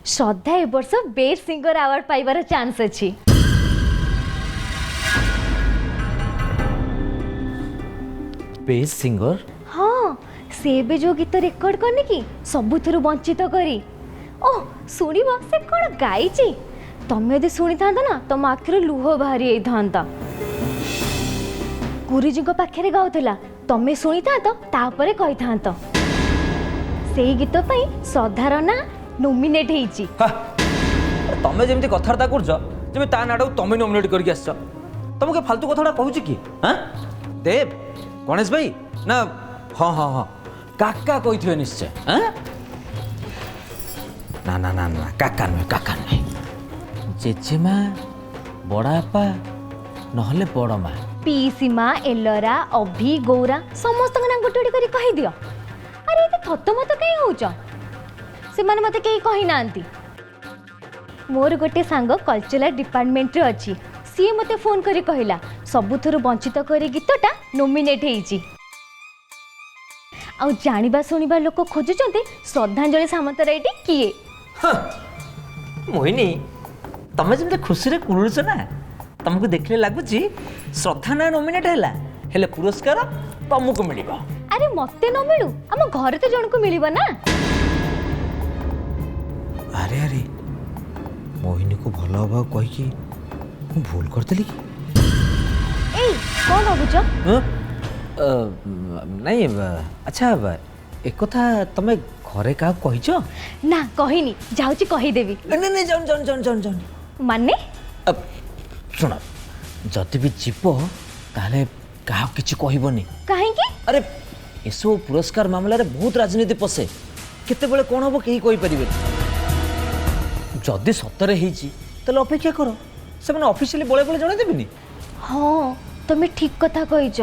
श्रद्धा ए वर्ष best singer award पाइबार chance अच्छी। Best singer? हाँ से बे जो गीत रेकर्ड करने की सबुथुरु वंचित करी। ओह सुनिबो से कौन गाई तमें यदि शुणी था ना तुम आखिर लुह बाहरी था। गुरुजी पाखे गाउला तमें शुणी था तापर कही था से गीत पाई श्रद्धार ना नॉमिनेट होईची। तमें जमी कथबार्ता कर ता ना तमें नॉमिनेट करके आस तुमको फालतू कथा कहूँ कि हाँ देव गणेश भाई ना हाँ हाँ हाँ काका कही निश्चय। हाँ ना ना ना ना काका नुहे जेजेमा बड़ापा नहले बड़ माँ पीसी माँ एलरा अभि गौरा समस्त ना गोटे गोटे कही दियो। अरे ये थत मत कहीं होच से माने मते कहीं कही नांती। मोर गोटे सांग कल्चरल डिपार्टमेंट रे अछि सी मते फोन करी कहिला सबुथुरु वंचित करी गीतटा नॉमिनेट हेइची। आ जानिबा सुनिबा लोक खोजुचंते श्रद्धांजलि सामंतरायटी किए। मोहिनी तमें जमी खुशी रे कुरुछ ना तुमको देखले लगुच श्रद्धा ना नॉमिनेट हैला हेले पुरस्कार तुमको मिलिबा। अरे मते न मिलू आम घर तो जन को मिलिबा ना। अरे अरे मोहिनी को भल हवा कही मु भूल करदेली कि ए कौन भाବୁच? नहीं अच्छा एक कथा तमें घरे का कहीच ना कहिनी जाउची कहि देबी। नहीं नहीं जान जान जान जान जान माने सुन जदि भी जीव ताले कहा किछि कहबनी काहे की? अरे एसो पुरस्कार मामला रे बहुत राजनीति पसे केते बेले कोन हबो केही कहि परिबे जदि सतरे हेची तले अपेक्षा करो से माने ऑफिशियली बोले बोले जणे देबिनी। हाँ तमें ठीक कथा कहिच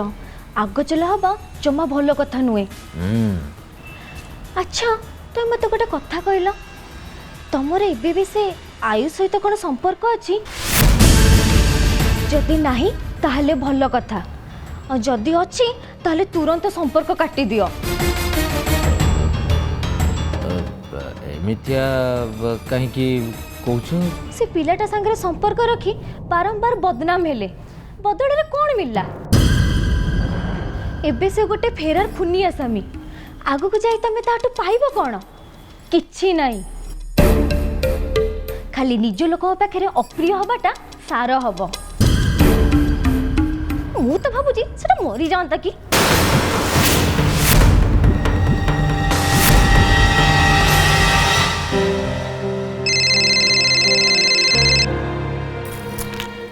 आग चला हबा जमा भलो कथा नुए। अच्छा तुम मत गोटे कथा कहल तुमर एबे भी से आयु सहित कौन संपर्क अछि? जदि नाही ताहले भलो कथा और जदि अछि ताहले तुरंत संपर्क काटी दियो। एमितिया कहीं की कहूछु से पिलाटा संगे संपर्क रखी बारंबार बदनाम हेले बदले कौन मिलला? एबे से गोटे फेरार खुनी आसामी आगु को जाई तमे ताटू पाइबो कौन? किछि नाही खाली निज लोक पाखे अप्रिय हबाटा सार हब। मु तो भाबुची सेटा मरी जाता कि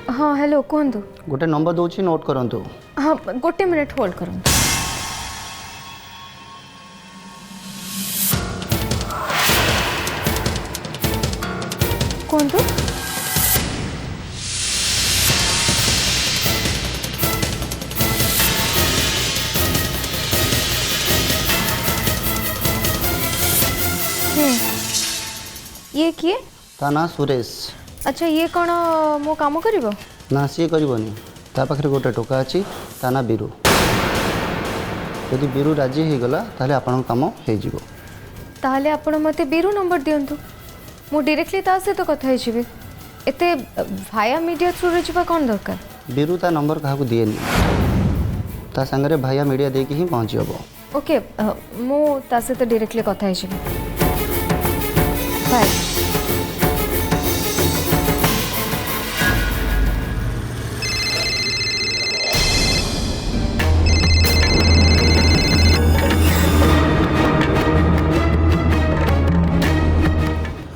हाँ हेलो कहतु गोटे नंबर दूची नोट करंतु। हाँ गोटे मिनिट होल्ड करूँ। कहतु ये किए? ता ना सुरेश। अच्छा ये कौन मो काम करिवो? ना सी करबनी ता पाखरे गोटे टोका अछि ता ना बीरू यदि बीरू राजी हो गला ताले आपन काम हो जिवो। ताहले आपण मते बीरू नंबर दियंतु मु डायरेक्टली ता से तो कथा हिजिबे एते भाया मीडिया थ्रू रे जिबा कोन दरकार? बीरू ता नंबर काहाकू दिएनी ता संगरे भाया मीडिया देकी ही पहुंची हबो। ओके मु ता से तो डायरेक्टली कथा हिजिबे। बाय।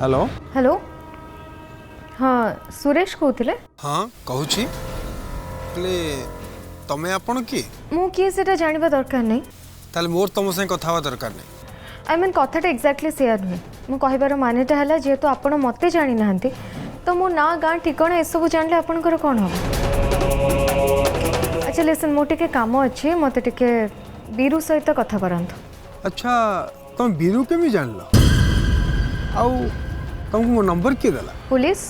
हेलो हेलो हाँ सुरेश कहते? हाँ कहूँ तमें आपण किए? मु किए सेटा जानिबा दरकार नहीं। ताले मोर तुम संग कथा हवा दरकार नहीं। आई मीन कथाटा एक्जाक्टली सेयार नुहे मु कहबार मानेटा हला जेहेतु आपण मते जानि नाहंती तो मो ना गाँ ठिकाना एसबू जानले आपणकर कौन हम? अच्छा लिसन मो टिके काम अच्छे मते टिके बीरू सहित कथा करंतु। अच्छा तुम बीरू केमी जान लो? आउ तुमको मो नंबर किए देला? पुलिस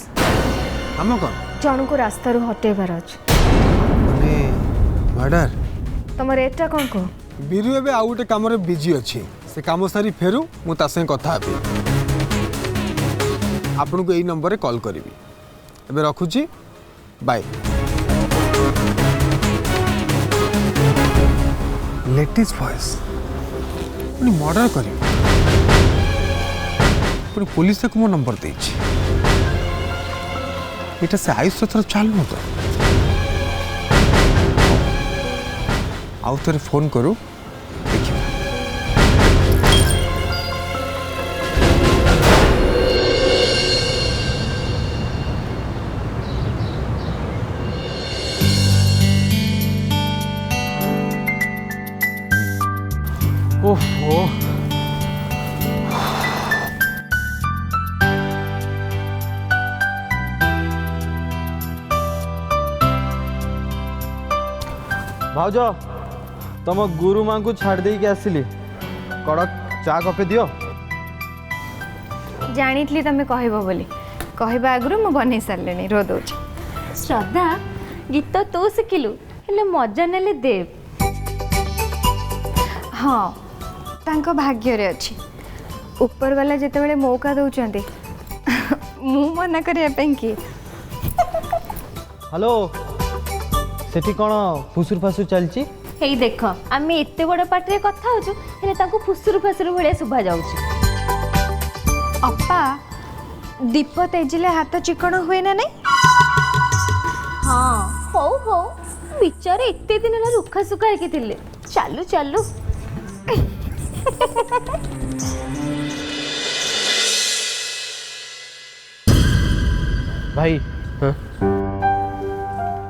हम कौन जन को रास्ता रू हटेबार अछि माने मर्डर। तमर एटा कौन को? बीरू एबे आउ गोटे काम रे बिजी अछि से काम सारी फेरू मु ता संग कथा हेबी। आपन को यही नंबर रे कॉल करी एबे रखुची बाय लेटेस्ट वॉइस पुणी मर्डर करी पुणी पुलिस को मो नंबर देछि एटा से आयुष थर चालू तो आउ थे फोन करू देखिए ओहो भाउज तुम गुरु माँ को छाड़ दे आसिली कड़क चा कपे दियो जानी तमें कहब बोली कहवा आगु मु बन सारे रो दौ श्रद्धा गीत तू शिखिलु हेले मजा नेले देव हाँ तांको भाग्य रे अच्छी ऊपर वाला जिते बड़े मौका दौरान मु मना करने कि हेलो सेठी कौन फुसुर फासुर चलची हेई देख आमे एते बड़ पाटरे कथा होछु हेले ताको फुसुरु फसुरु भले शुभा जाउछु अपा दीप तेजिले हाथ चिकण हुए ना नहीं हाँ हो हो बिचारे एते दिन ला रुखा सुखा के थिले चालू चालू भाई हाँ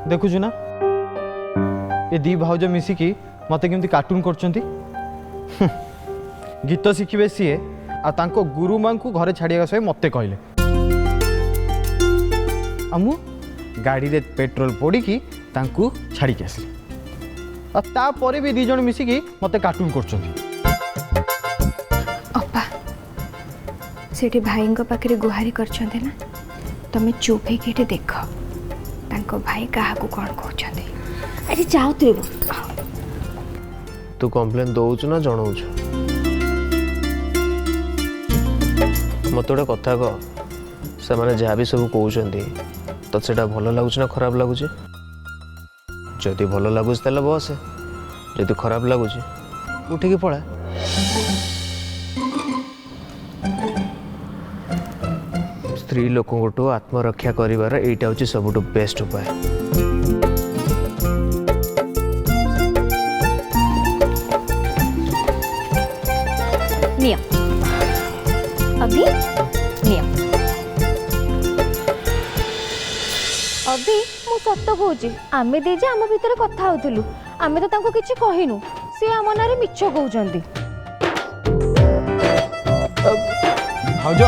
देखुछु ना ये दी भाउज मिसिकी मते केमती कार्टून करचंती गीत शिखिबे सीए आ तांको गुरु मां को घरे छाड़िया सय मते कहले आमु गाड़ी रे पेट्रोल पोड़ी की तांको छाड़ी के आसली आ ता परे भी दी जण मिसिकी मते कार्टून करचंती अपा सेठी भाई पाखे गुहारी करछंते ना तमे चुप होके देख तांको भाई काहाकू कौन कहते अरे जाओ तू तू कम्प्लेन दौचु ना जनाऊछु मत गोटे कथा कह से जहाँ भी सब कहते तो सेटा भल लगुच ना खराब लगुच जदि भल लगुच ताले बस जदि खराब लगुच उठिकी पड़ा स्त्री लोक आत्मरक्षा कर एटा हूँ सबुठ बेस्ट उपाय निया अभी निया अभी मु सत कहूची आमे दे जे आम भितर कथा होतलु आमे तो तांको किछि कहिनु से आम नारे मिछ कहउचंती भाउज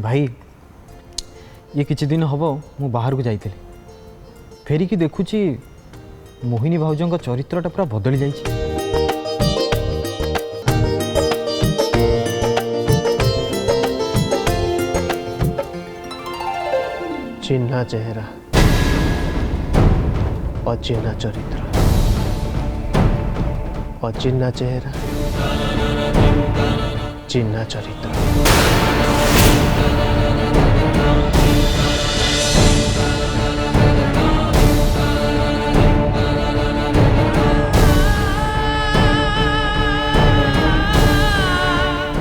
भाई ये किछि दिन हबो मु बाहर को जाइतिले फेरी की देखुची मोहिनी भाउजंग चरित्रटा पूरा बदली जाइछि चिन्हा चेहरा अचिन्हा चरित्र अचिन्हा चेहरा चिन्हा चरित्र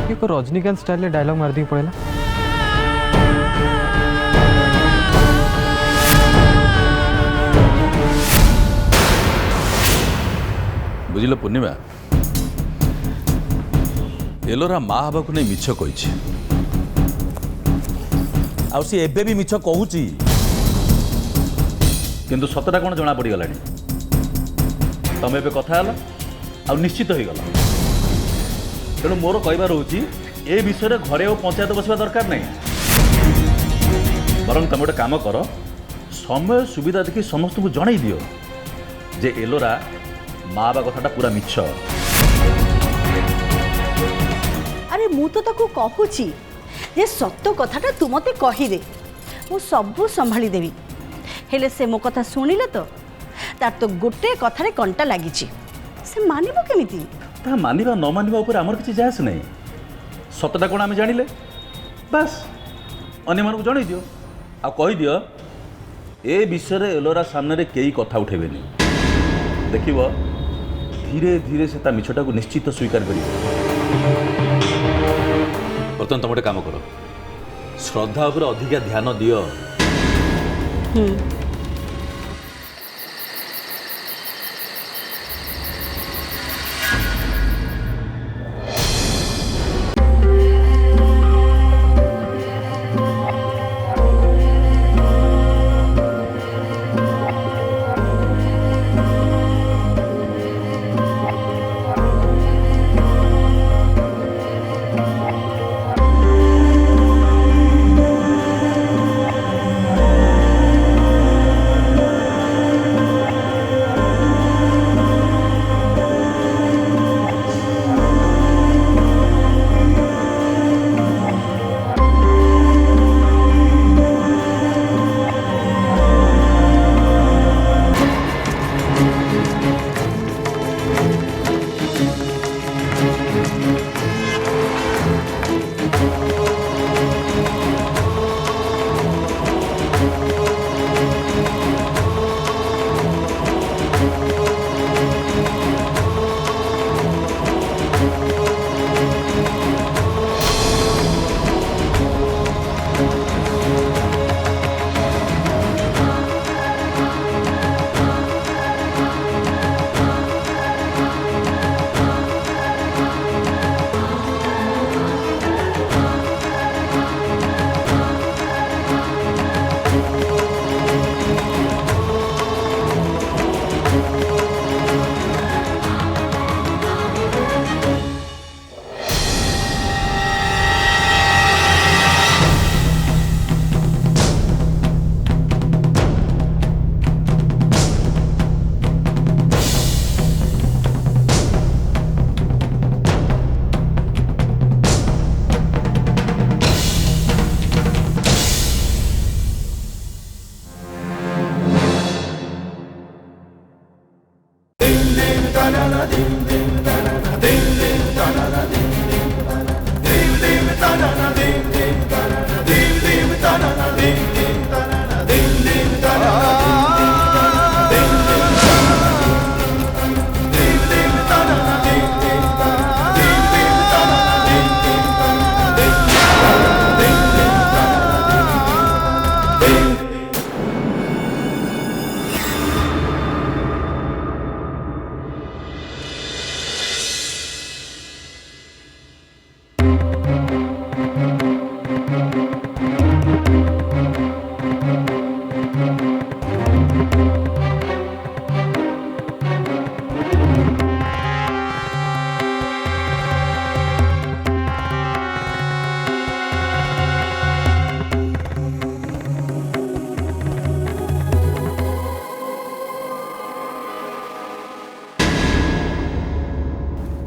ये रजनीकांत स्टाइल डायलॉग मार दी पड़ेला बुझिल पूर्णिमा एलोरा माँ हवा को नहीं मिछ कही सी एबे भी मिछ कहूँ किंतु सतटा कौन जना पड़गला तुम एबे कथा आ निश्चित हो गला तेणु मोर कहबार हूँ ए विषय घरे और पंचायत बसवा दरकार नहीं बर तुम गोटे काम कर समय सुविधा देखी समस्त को जन दियो जे एलोरा माँ बा कथाटा पूरा मिछ अरे मु तो ताको कहूची जे सत्य कथाटा तू मते कही दे मु सब संभाली देवी हेले से मो कथा सुनिले तो तार तो गोटे कथारे कंटा लगी से मानिबो केमिति ता मानिबा न मानिबा ऊपर आमर किछि जायस नहीं सतटा कोन आमे जानिले बस अन्य मानक जणै दियो आ कहि दियो ए विषय रे एलोरा सामने रे केई कथा उठेबेनी देखिबो धीरे धीरे से ता मिछटा को निश्चित स्वीकार करियो बर्तन तुम गोटे काम कर श्रद्धा उपर अधिका ध्यान दियो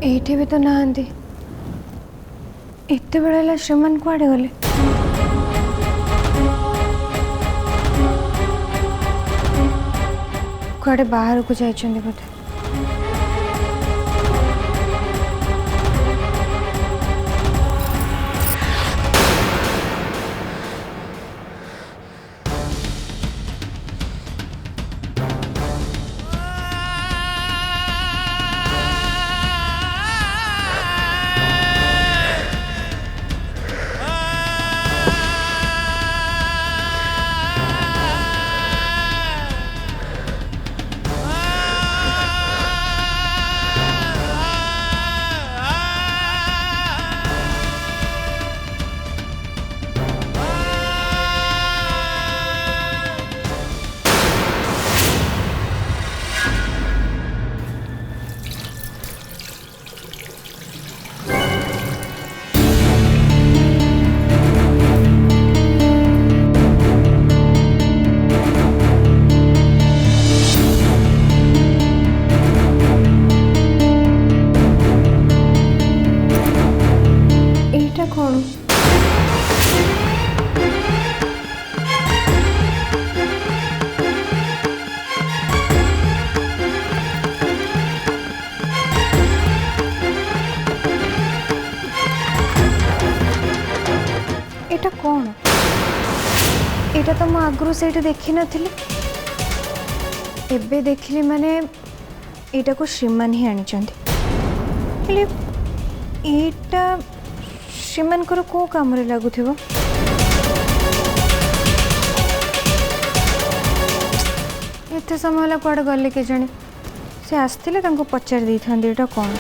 एठी भी तो नहांती एते बेला श्रीमान कुआडे गले कुआडे बाहर को जाइछन्ती बोधे तो मु आगु से देखी नी एबे देखली माने एटा को श्रीमान ही आनी एटा श्रीमान को काम लगुथिबो एते समय कुआड़े गले के जाने से आसते पचार दी था एटा कौन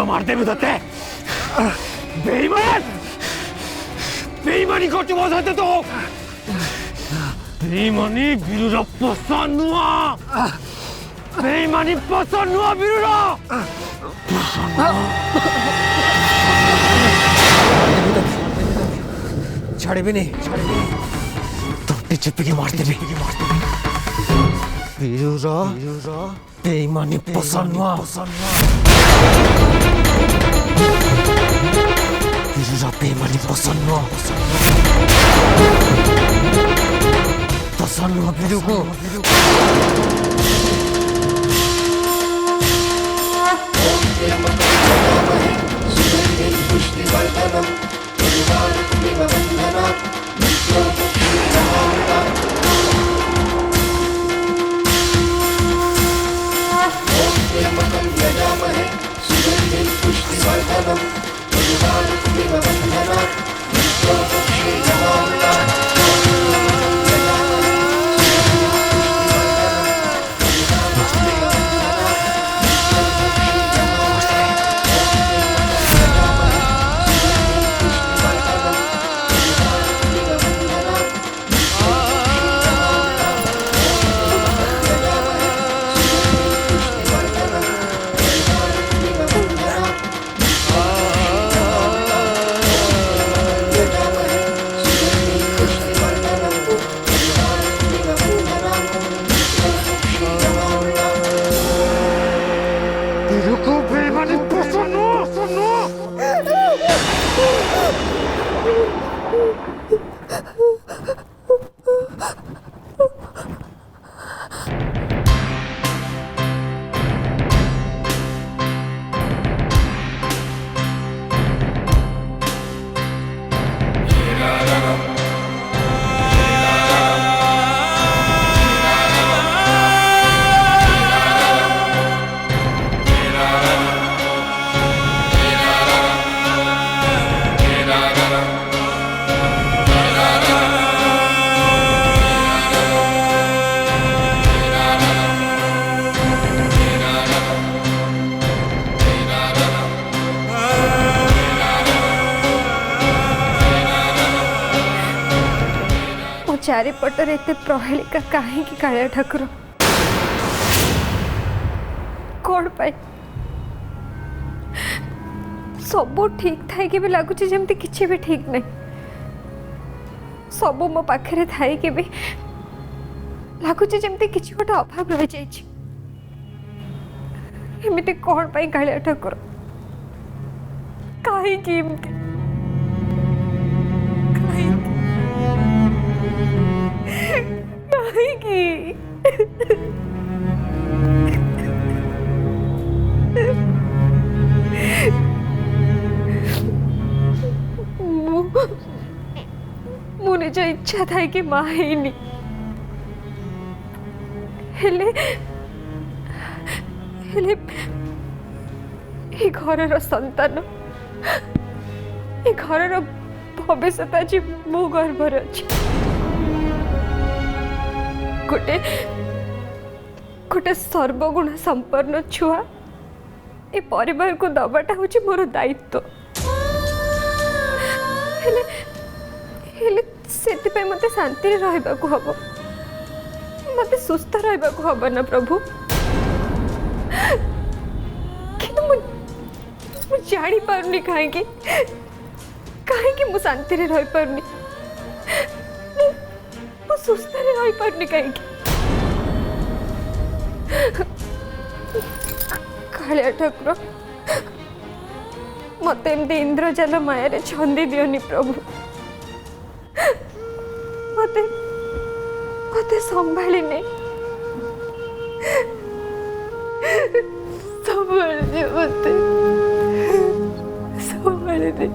मार देवी तते बेईमान बेईमानी करते बसते तो बेईमानी बिरुर पसंद नुआ बेईमानी पसंद नुआ बिरुर छाड़े भी नहीं तो चिपकी मार देवी बिरुर बेईमानी पसंद नुआ बिरुरा बेईमानी पसंद नुआ पसंद नुआ बिरु को चारिपटर एत प्रहेलिका कहीं कालिया ठाकुर कौन पाई सब ठीक थाई भी लगुच जमती किसी भी ठीक नहीं सब मो पाखे थाई कि भी लगुच जमती किसी गोटे अभाव रही जाइए। एमती कौन पाई कालिया ठाकुर कहीं मु निज इच्छा था कि माँ हैनी हेले हेले घर संतान घर भविष्य आज मो गर्भर अच्छी गोटे गोटे सर्वगुण संपन्न छुआ ए परिवार को दबाटा हूँ मोर दायित्व। हेले हेले से मत शांति रहा हम मत सुस्थ रहा हम ना प्रभु कि जानी पारनी कहीं कहीं मु शांति रही पारनी मु सुस्थ रही पारनी कहीं कालिया ठाकुर मत एमती इंद्रजाल माया छंदी दियोनी प्रभु मते मते संभाली नहीं संभाल दे मते संभाल दे।